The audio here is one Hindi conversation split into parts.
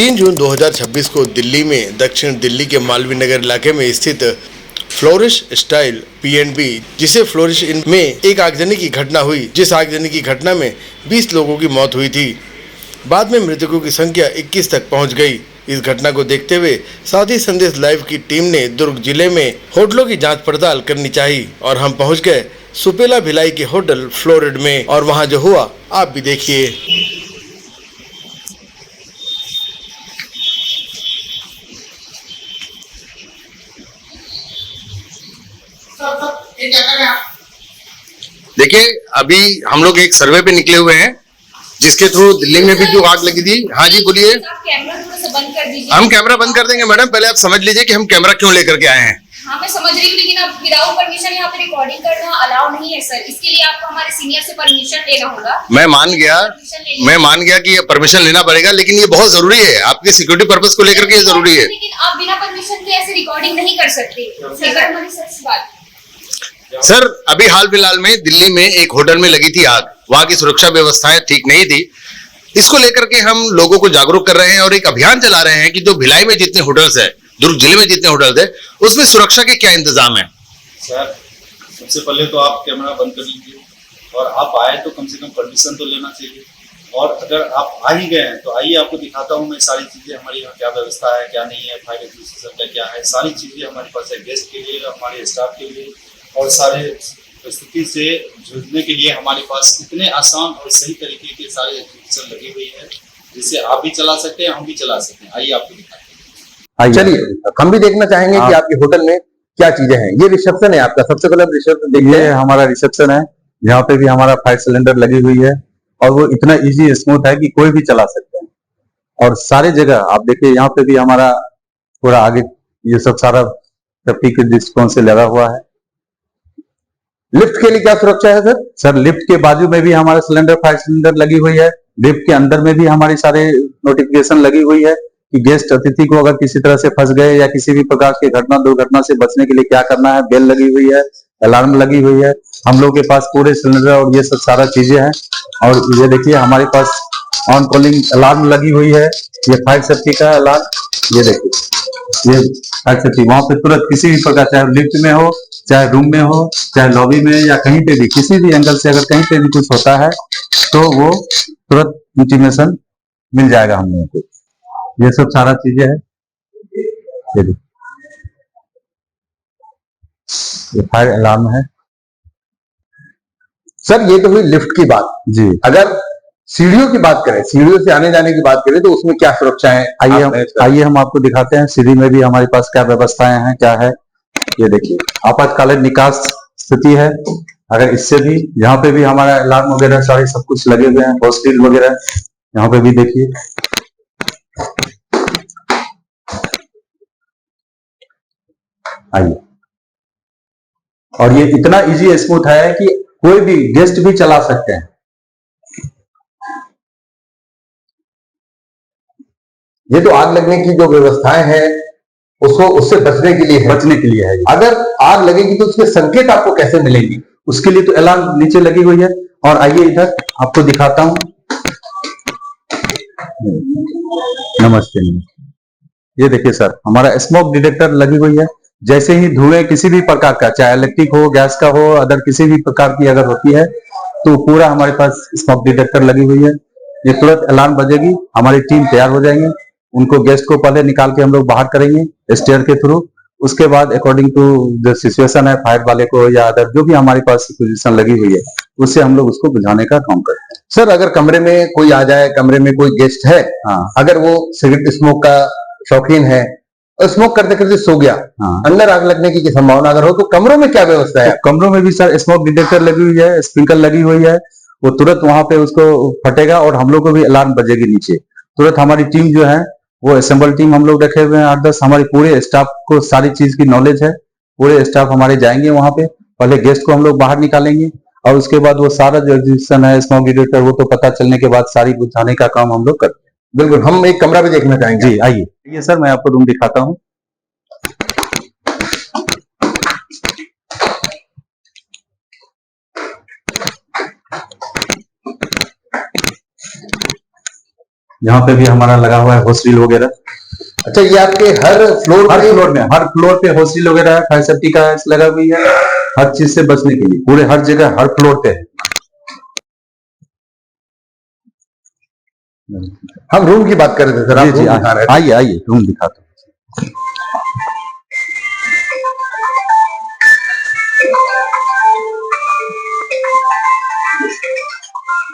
3 जून 2026 को दिल्ली में दक्षिण दिल्ली के मालवीय नगर इलाके में स्थित फ्लोरिश स्टाइल पीएनबी जिसे फ्लोरिश इन में एक आगजनी की घटना हुई, जिस आगजनी की घटना में 20 लोगों की मौत हुई थी। बाद में मृतकों की संख्या 21 तक पहुंच गई। इस घटना को देखते हुए साथी संदेश लाइव की टीम ने दुर्ग जिले में होटलों की जांच पड़ताल करनी चाहिए और हम पहुंच गए सुपेला भिलाई के होटल फ्लोरिड में, और वहां जो हुआ आप भी देखिए। देखिए, अभी हम लोग एक सर्वे पे निकले हुए हैं जिसके थ्रू दिल्ली में भी जो आग लगी थी। हाँ जी बोलिए। कैमरा थोड़ा सा बंद कर दीजिए। हम कैमरा बंद कर देंगे मैडम, पहले आप समझ लीजिए कि हम कैमरा क्यों लेकर के आए हैं। हाँ मैं समझ रही हूँ, लेकिन अब विदाउट परमिशन यहाँ पे रिकॉर्डिंग करना अलाउ नहीं है सर। इसके लिए आपको हमारे सीनियर से परमिशन लेना होगा। मैं मान गया कि ये परमिशन लेना पड़ेगा, लेकिन ये बहुत जरूरी है, आपके सिक्योरिटी पर्पस को लेकर के ये जरूरी है। लेकिन आप बिना परमिशन के ऐसे रिकॉर्डिंग नहीं कर सकते। हमारी सच बात सर, अभी हाल फिलहाल में दिल्ली में एक होटल में लगी थी आग। वहां की सुरक्षा व्यवस्थाएं ठीक नहीं थी। इसको लेकर के हम लोगों को जागरूक कर रहे हैं और एक अभियान चला रहे हैं कि जो भिलाई में जितने होटल्स है, दुर्ग जिले में जितने होटल्स है, उसमें सुरक्षा के क्या इंतजाम है। सर, सबसे पहले तो आप कैमरा बंद कर लीजिए और आप आए तो कम से कम परमिशन तो लेना चाहिए। और अगर आप आ ही गए हैं तो आइए, आपको दिखाता हूँ मैं सारी चीजें, हमारे यहाँ क्या व्यवस्था है क्या नहीं है, फायर एग्जीक्यूशन का क्या है, सारी चीजें हमारे पास है। गेस्ट के लिए, हमारे स्टाफ के लिए और सारे परिस्थिति से जूझने के लिए हमारे पास इतने आसान और सही तरीके के सारे एग्जीक्यूशन लगी हुई है, जिससे आप भी चला सकते हैं, हम भी चला सकते हैं। आइए आपको दिखाते हैं। चलिए हम भी देखना चाहेंगे कि आपके होटल में क्या चीजें हैं। ये रिसेप्शन है आपका, सबसे पहले रिसेप्शन देखिए। ये हमारा रिसेप्शन है, यहाँ पे भी हमारा फायर सिलेंडर लगी हुई है और वो इतना इजी स्मूथ है कि कोई भी चला सकते हैं। और सारे जगह आप देखिए, यहाँ पे भी हमारा पूरा आगे ये सब सारा सेफ्टी के दृष्टिकोण से लगा हुआ है। लिफ्ट के लिए क्या सुरक्षा है सर? सर, लिफ्ट के बाजू में भी हमारा फायर सिलेंडर लगी हुई है। लिफ्ट के अंदर में भी हमारी सारे नोटिफिकेशन लगी हुई है कि गेस्ट अतिथि को अगर किसी तरह से फंस गए या किसी भी प्रकार की घटना दुर्घटना से बचने के लिए क्या करना है। बेल लगी हुई है, अलार्म लगी हुई है। हम लोग के पास पूरे सिलेंडर और ये सब सारा चीजें हैं। और ये देखिए, हमारे पास ऑन कॉलिंग अलार्म लगी हुई है। ये फायर सेफ्टी का अलार्म, ये देखिए, ये फायर सेफ्टी वहां पे तुरंत किसी भी प्रकार, चाहे लिफ्ट में हो, चाहे रूम में हो, चाहे लॉबी में, या कहीं पे भी किसी भी एंगल से अगर कहीं पे भी कुछ होता है तो वो तुरंत इंटीमेशन मिल जाएगा हम लोगों को। ये सब सारा चीजें है। ये फायर अलार्म है। सर ये तो हुई लिफ्ट की बात जी। अगर सीढ़ियों की बात करें, सीढ़ियों से आने जाने की बात करें, तो उसमें क्या सुरक्षा है? आइए हम आपको दिखाते हैं सीढ़ी में भी हमारे पास क्या व्यवस्थाएं हैं, क्या है। ये देखिए, आपातकालीन निकास स्थिति है। अगर इससे भी यहाँ पे भी हमारा अलार्म वगैरह सारे सब कुछ लगे हुए हैं, हॉस्टल वगैरह यहाँ पे भी देखिए। आइए, और ये इतना इजी स्मूथ है कि कोई भी गेस्ट भी चला सकते हैं। ये तो आग लगने की जो व्यवस्थाएं हैं उसको उससे बचने के लिए है। अगर आग लगेगी तो उसके संकेत आपको कैसे मिलेंगी? उसके लिए तो अलार्म नीचे लगी हुई है। और आइए इधर आपको दिखाता हूं। नमस्ते। ये देखिए सर, हमारा स्मोक डिटेक्टर लगी हुई है। जैसे ही धुएं किसी भी प्रकार का, चाहे इलेक्ट्रिक हो, गैस का हो, अदर किसी भी प्रकार की अगर होती है तो पूरा हमारे पास स्मोक डिटेक्टर लगी हुई है। ये तुरंत अलार्म बजेगी, हमारी टीम तैयार हो जाएंगे। उनको गेस्ट को पहले निकाल के हम लोग बाहर करेंगे स्टेयर के थ्रू। उसके बाद अकॉर्डिंग टू जो सिचुएशन है, फायर वाले को या अदर जो भी हमारे पास पोजीशन लगी हुई है, उससे हम लोग उसको बुझाने का काम करते हैं। सर अगर कमरे में कोई आ जाए, कमरे में कोई गेस्ट है, अगर वो सिगरेट स्मोक का शौकीन है, स्मोक करते करते सो गया, अंदर आग लगने की संभावना अगर हो, तो कमरों में क्या व्यवस्था है? तो कमरों में भी सर स्मोक डिटेक्टर लगी हुई है, स्प्रिंकल लगी हुई है। वो तुरंत वहां पे उसको फटेगा और हम लोग को भी अलार्म बजेगी नीचे। तुरंत हमारी टीम जो है वो असेंबल टीम हम लोग रखे हुए हैं 8-10। हमारे पूरे स्टाफ को सारी चीज की नॉलेज है। पूरे स्टाफ हमारे जाएंगे वहां पे, पहले गेस्ट को हम लोग बाहर निकालेंगे और उसके बाद वो सारा जो एग्जीक्यूशन है स्मोक डिटेक्टर, वो तो पता चलने के बाद सारी बुझाने का काम हम लोग करते हैं। बिल्कुल, हम एक कमरा भी देखना चाहेंगे। जी आइए। ये सर मैं आपको रूम दिखाता हूँ। यहाँ पे भी हमारा लगा हुआ है होस्टिल वगैरह। अच्छा, ये आपके हर फ्लोर हर फ्लोर पे होस्टिल वगैरह है, फायर सेफ्टी का लगा हुई है, हर चीज से बचने के लिए पूरे हर जगह हर फ्लोर पे है। हम रूम की बात कर रहे थे सर, आप जी रूम दिखा रहे थे। आइए आइए रूम दिखाता हूँ।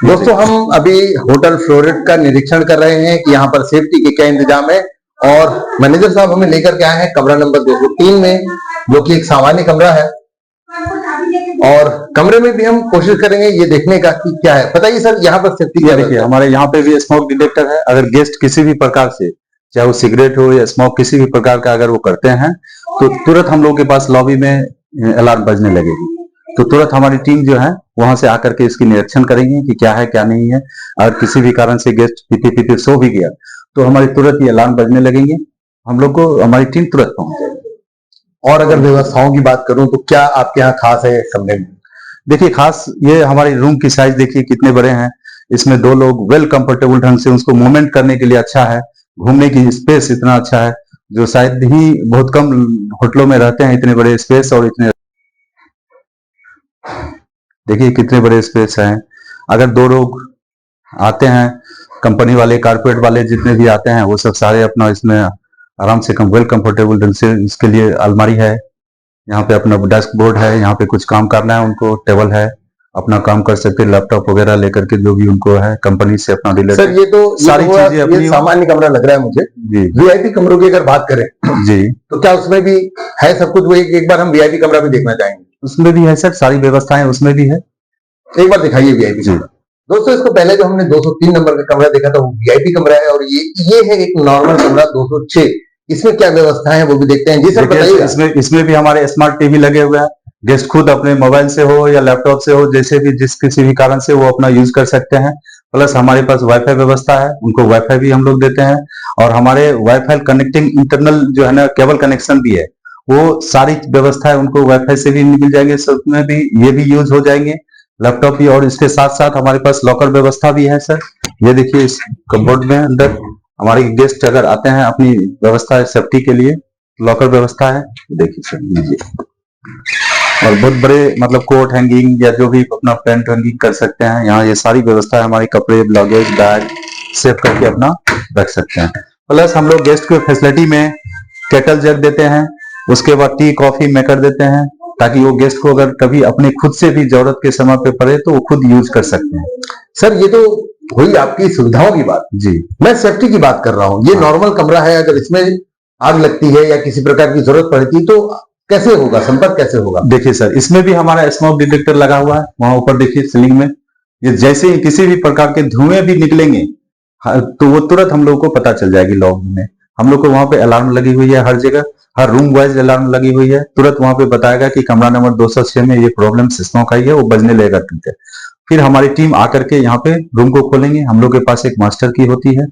दोस्तों, हम अभी होटल फ्लोरिड का निरीक्षण कर रहे हैं कि यहाँ पर सेफ्टी के क्या इंतजाम है, और मैनेजर साहब हमें लेकर के आए हैं कमरा नंबर 203 में, जो कि एक सामान्य कमरा है। और कमरे में भी हम कोशिश करेंगे ये देखने का कि क्या है। बताइए सर, यहाँ पर सेफ्टी क्या देखिए, हमारे यहाँ पे भी स्मोक डिटेक्टर है। अगर गेस्ट किसी भी प्रकार से, चाहे वो सिगरेट हो या स्मोक किसी भी प्रकार का अगर वो करते हैं, तो तुरंत हम लोग के पास लॉबी में अलार्म बजने लगेगी। तो तुरंत हमारी टीम जो है वहां से आकर के इसकी निरीक्षण करेंगे कि क्या है क्या नहीं है। अगर किसी भी कारण से गेस्ट पीते पीते सो भी गया तो हमारी तुरंत ये अलार्म बजने लगेंगे, हम लोग को हमारी टीम तुरंत पहुंच जाएगी। और अगर व्यवस्थाओं की बात करूं तो क्या आपके यहाँ खास है कमरे में? देखिए, खास ये हमारी रूम की साइज देखिए कितने बड़े हैं। इसमें 2 लोग वेल कंफर्टेबल ढंग से उसको मूवमेंट करने के लिए अच्छा है। घूमने की स्पेस इतना अच्छा है जो शायद ही बहुत कम होटलों में रहते हैं, इतने बड़े स्पेस। और इतने देखिए कितने बड़े स्पेस हैं। अगर 2 लोग आते हैं, कंपनी वाले कारपोरेट वाले जितने भी आते हैं वो सब सारे अपना इसमें आराम से वेल कंफर्टेबल ढंग से, इसके लिए अलमारी है, यहाँ पे अपना डेस्क बोर्ड है, यहाँ पे कुछ काम करना है उनको टेबल है, अपना काम कर सकते हैं, लैपटॉप वगैरह लेकर के जो भी उनको है कंपनी से अपना रिलेटेड। सर, ये तो सारी चीजें अपनी सामान्य कमरा लग रहा है मुझे। जी वीआईपी कमरों की अगर बात करें जी, तो क्या उसमें भी है सब कुछ? वो एक बार हम वीआईपी कमरा भी देखना चाहेंगे। उसमें भी है सर, सारी व्यवस्थाएं उसमें भी है। एक बार दिखाइए वीआईपी जी। कमरा। दोस्तों, इसको पहले जो हमने 203 नंबर का कमरा देखा था वो वीआईपी कमरा है, और ये है एक नॉर्मल कमरा 206। इसमें क्या व्यवस्था है वो भी देखते हैं। जी सर, बताइए। इसमें भी हमारे स्मार्ट टीवी लगे हुए हैं। गेस्ट खुद अपने मोबाइल से हो या लैपटॉप से हो, जैसे भी जिस किसी भी कारण से वो अपना यूज कर सकते हैं। प्लस हमारे पास वाईफाई व्यवस्था है, उनको वाईफाई भी हम लोग देते हैं। और हमारे वाईफाई कनेक्टिंग इंटरनल जो है ना केबल कनेक्शन भी है, वो सारी व्यवस्था है उनको वाईफाई से भी मिल जाएंगे, उसमें भी ये भी यूज हो जाएंगे लैपटॉप भी। और इसके साथ साथ हमारे पास लॉकर व्यवस्था भी है सर। ये देखिए इस कबोर्ड में अंदर हमारे गेस्ट अगर आते हैं, अपनी व्यवस्था है सेफ्टी के लिए, लॉकर व्यवस्था है। देखिए सर, लीजिए। और बहुत बड़े मतलब कोट हैंगिंग या जो भी अपना पेंट हैंगिंग कर सकते हैं यहाँ। ये सारी व्यवस्था है, हमारी कपड़े, लगेज, बैग सेव करके अपना रख सकते हैं। प्लस हम लोग गेस्ट को फैसिलिटी में केटल जग देते हैं, उसके बाद टी कॉफी मेकर देते हैं, ताकि वो गेस्ट को अगर कभी अपने खुद से भी जरूरत के समय पे पड़े तो वो खुद यूज कर सकते हैं। सर, ये तो हुई आपकी सुविधाओं की बात। जी, मैं सेफ्टी की बात कर रहा हूँ। ये नॉर्मल कमरा है, अगर इसमें आग लगती है या किसी प्रकार की जरूरत पड़ती है तो कैसे होगा, संपर्क कैसे होगा? देखिए सर, इसमें भी हमारा स्मोक डिटेक्टर लगा हुआ है। वहां ऊपर देखिए सीलिंग में, ये जैसे ही किसी भी प्रकार के धुएं भी निकलेंगे तो वो तुरंत हम लोग को पता चल जाएगी लॉबी में। हम लोग को वहां पे अलार्म लगी हुई है, हर जगह हर रूम वाइज अलार्म लगी हुई है। तुरंत वहां पे बताएगा कि कमरा नंबर 206 में ये प्रॉब्लम स्मोक आई है, वो बजने लगेगा। ठीक है, फिर हमारी टीम आकर के यहाँ पे रूम को खोलेंगे। हम लोग के पास एक मास्टर की होती है।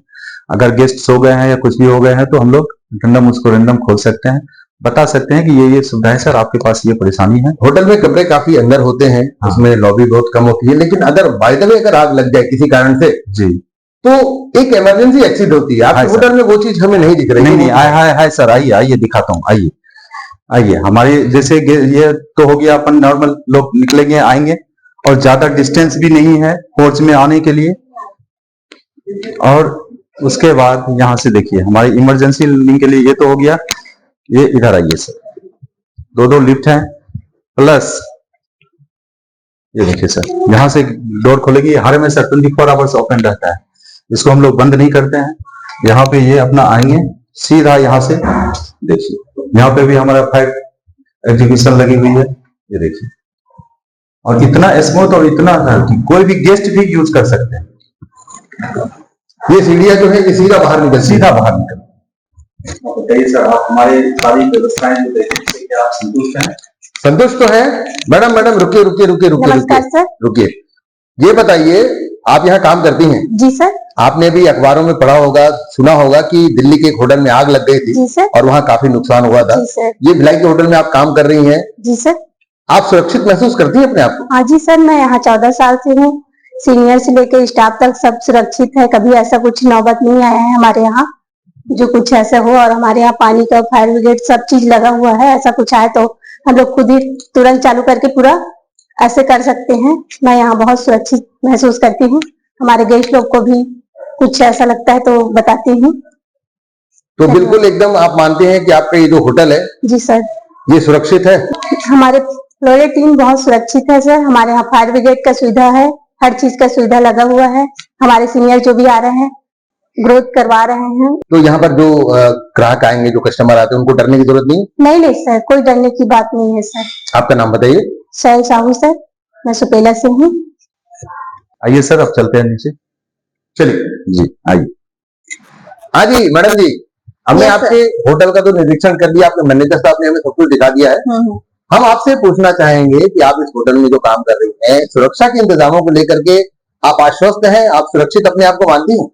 अगर गेस्ट सो गए हैं या कुछ भी हो गए हैं तो हम लोग रैंडम उसको रैंडम खोल सकते हैं, बता सकते हैं कि ये सुविधा है सर, आपके पास ये परेशानी है। होटल में कमरे काफी अंदर होते हैं, हाँ। उसमें लॉबी बहुत कम होती है, लेकिन अगर बाय द वे अगर आग लग जाए किसी कारण से जी, तो एक इमरजेंसी एक्सिट होती है। आपके होटल में वो चीज हमें नहीं दिख रही है। नहीं, आए सर, आइए आइए दिखाता हूँ। आइए आइए, हमारे जैसे ये तो हो गया, अपन नॉर्मल लोग निकलेंगे आएंगे, और ज्यादा डिस्टेंस भी नहीं है पोर्च में आने के लिए। और उसके बाद यहाँ से देखिए हमारी इमरजेंसी लिंक के लिए ये तो हो गया। ये इधर आइए सर, 2 लिफ्ट हैं, प्लस ये देखिए सर, यहाँ से डोर खोलेगी। हर में सर 24 आवर्स ओपन रहता है, इसको हम लोग बंद नहीं करते हैं। यहाँ पे ये अपना आएंगे सीधा, यहाँ से देखिए, यहाँ पे भी हमारा फायर एग्जीक्यूशन लगी हुई है, ये देखिए। और इतना स्मूथ और इतना कि कोई भी गेस्ट भी यूज कर सकते हैं। ये सीढ़ियां जो है ये सीधा बाहर निकल। बताइए सर, आप हमारे सारी व्यवस्थाएं जो देखिए, क्या आप संतुष्ट हैं? संतुष्ट तो है। मैडम रुकिए। नमस्कार सर। रुकिए, ये बताइए, आप यहाँ काम करती हैं? जी सर। आपने भी अखबारों में पढ़ा होगा, सुना होगा कि दिल्ली के एक होटल में आग लग गई थी। जी सर। और वहाँ काफी नुकसान हुआ था। जी सर। ये भिलाई के होटल में आप काम कर रही हैं। जी सर। आप सुरक्षित महसूस करती हैं अपने आप को? हाँ जी सर, मैं यहाँ 14 साल से हूँ। सीनियर से लेकर स्टाफ तक सब सुरक्षित है, कभी ऐसा कुछ नौबत नहीं आया है हमारे यहाँ जो कुछ ऐसा हो। और हमारे यहाँ पानी का फायर ब्रिगेड सब चीज लगा हुआ है, ऐसा कुछ आए तो हम लोग खुद ही तुरंत चालू करके पूरा ऐसे कर सकते हैं। मैं यहाँ बहुत सुरक्षित महसूस करती हूँ। हमारे गेस्ट लोग को भी कुछ ऐसा लगता है तो बताती हूँ। तो बिल्कुल एकदम आप मानते हैं कि आपका ये जो होटल है जी सर, ये सुरक्षित है? हमारे फ्लोरेट टीम बहुत सुरक्षित है सर। हमारे यहाँ फायर ब्रिगेड का सुविधा है, हर चीज का सुविधा लगा हुआ है। हमारे सीनियर जो भी आ रहे हैं ग्रोथ करवा रहे हैं। तो यहाँ पर जो ग्राहक आएंगे, जो कस्टमर आते हैं, उनको डरने की जरूरत नहीं? नहीं सर, कोई डरने की बात नहीं है सर। आपका नाम बताइए। शैल साहू सर, मैं सुपेला से हूँ। आइए सर, अब चलते हैं नीचे। चलिए जी आइए। हाँ जी मैडम जी, हमने Yes, आपके होटल का तो निरीक्षण कर लिया, आपके मैनेजर साहब ने हमें सब कुछ दिखा दिया है। हम आपसे पूछना चाहेंगे कि आप इस होटल में जो काम कर रही हैं, सुरक्षा के इंतजामों को लेकर के आप आश्वस्त हैं? आप सुरक्षित अपने आप को मानती हैं?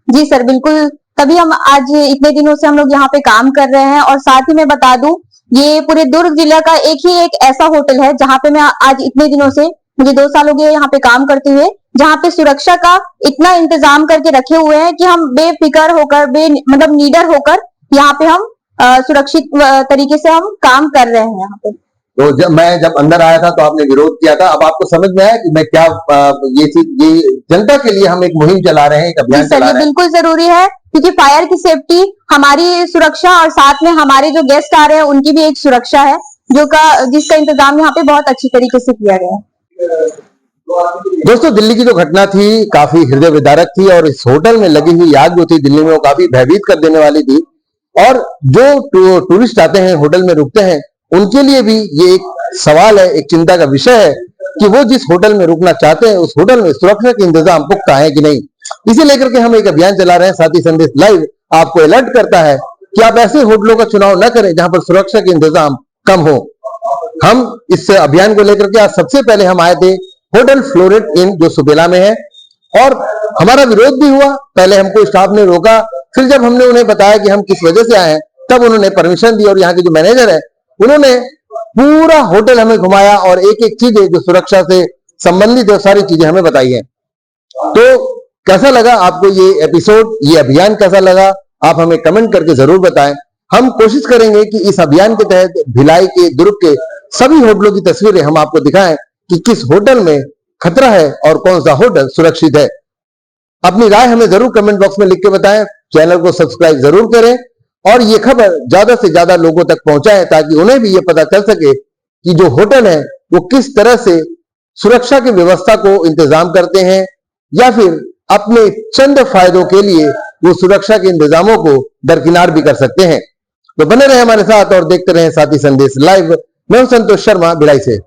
जी सर, बिल्कुल। तभी हम आज इतने दिनों से हम लोग यहाँ पे काम कर रहे हैं। और साथ ही मैं बता दूं, ये पूरे दुर्ग जिला का एक ऐसा होटल है जहाँ पे मैं आज इतने दिनों से, मुझे 2 साल हो गए यहाँ पे काम करते हुए, जहाँ पे सुरक्षा का इतना इंतजाम करके रखे हुए हैं कि हम बेफिक्र होकर मतलब निडर होकर यहाँ पे हम सुरक्षित तरीके से हम काम कर रहे हैं यहाँ पे। तो जब अंदर आया था तो आपने विरोध किया था, अब आपको समझ में आया कि मैं क्या ये जनता के लिए हम एक मुहिम चला रहे हैं, एक अभियान चला रहे हैं? बिल्कुल जरूरी है, क्योंकि फायर की सेफ्टी, हमारी सुरक्षा और साथ में हमारे जो गेस्ट आ रहे हैं उनकी भी एक सुरक्षा है, जिसका इंतजाम यहाँ पे बहुत अच्छी तरीके से किया गया है। दोस्तों, दिल्ली की जो घटना थी काफी हृदय विदारक थी और इस होटल में लगी हुई आग जो थी दिल्ली में, वो काफी भयभीत कर देने वाली थी। और जो टूरिस्ट आते हैं, होटल में रुकते हैं, उनके लिए भी ये एक सवाल है, एक चिंता का विषय है कि वो जिस होटल में रुकना चाहते हैं उस होटल में सुरक्षा के इंतजाम पुख्ता है कि नहीं। इसे लेकर के हम एक अभियान चला रहे हैं। साथी संदेश लाइव आपको अलर्ट करता है कि आप ऐसे होटलों का चुनाव न करें जहां पर सुरक्षा के इंतजाम कम हो। हम इस अभियान को लेकर के आज सबसे पहले हम आए थे होटल फ्लोरेट इन जो सुपेला में है, और हमारा विरोध भी हुआ। पहले हमको स्टाफ ने रोका, फिर जब हमने उन्हें बताया कि हम किस वजह से आए हैं तब उन्होंने परमिशन दी और यहाँ के जो मैनेजर है उन्होंने पूरा होटल हमें घुमाया और एक एक चीजें जो सुरक्षा से संबंधित है सारी चीजें हमें बताई हैं। तो कैसा लगा आपको ये एपिसोड, ये अभियान कैसा लगा, आप हमें कमेंट करके जरूर बताएं। हम कोशिश करेंगे कि इस अभियान के तहत भिलाई के, दुर्ग के सभी होटलों की तस्वीरें हम आपको दिखाएं कि किस होटल में खतरा है और कौन सा होटल सुरक्षित है। अपनी राय हमें जरूर कमेंट बॉक्स में लिख के बताएं। चैनल को सब्सक्राइब जरूर करें और ये खबर ज्यादा से ज्यादा लोगों तक पहुंचाएं ताकि उन्हें भी ये पता चल सके कि जो होटल है वो किस तरह से सुरक्षा की व्यवस्था को इंतजाम करते हैं या फिर अपने चंद फायदों के लिए वो सुरक्षा के इंतजामों को दरकिनार भी कर सकते हैं। तो बने रहे हमारे साथ और देखते रहे साथी संदेश लाइव। मैं हूं संतोष शर्मा, भिलाई से।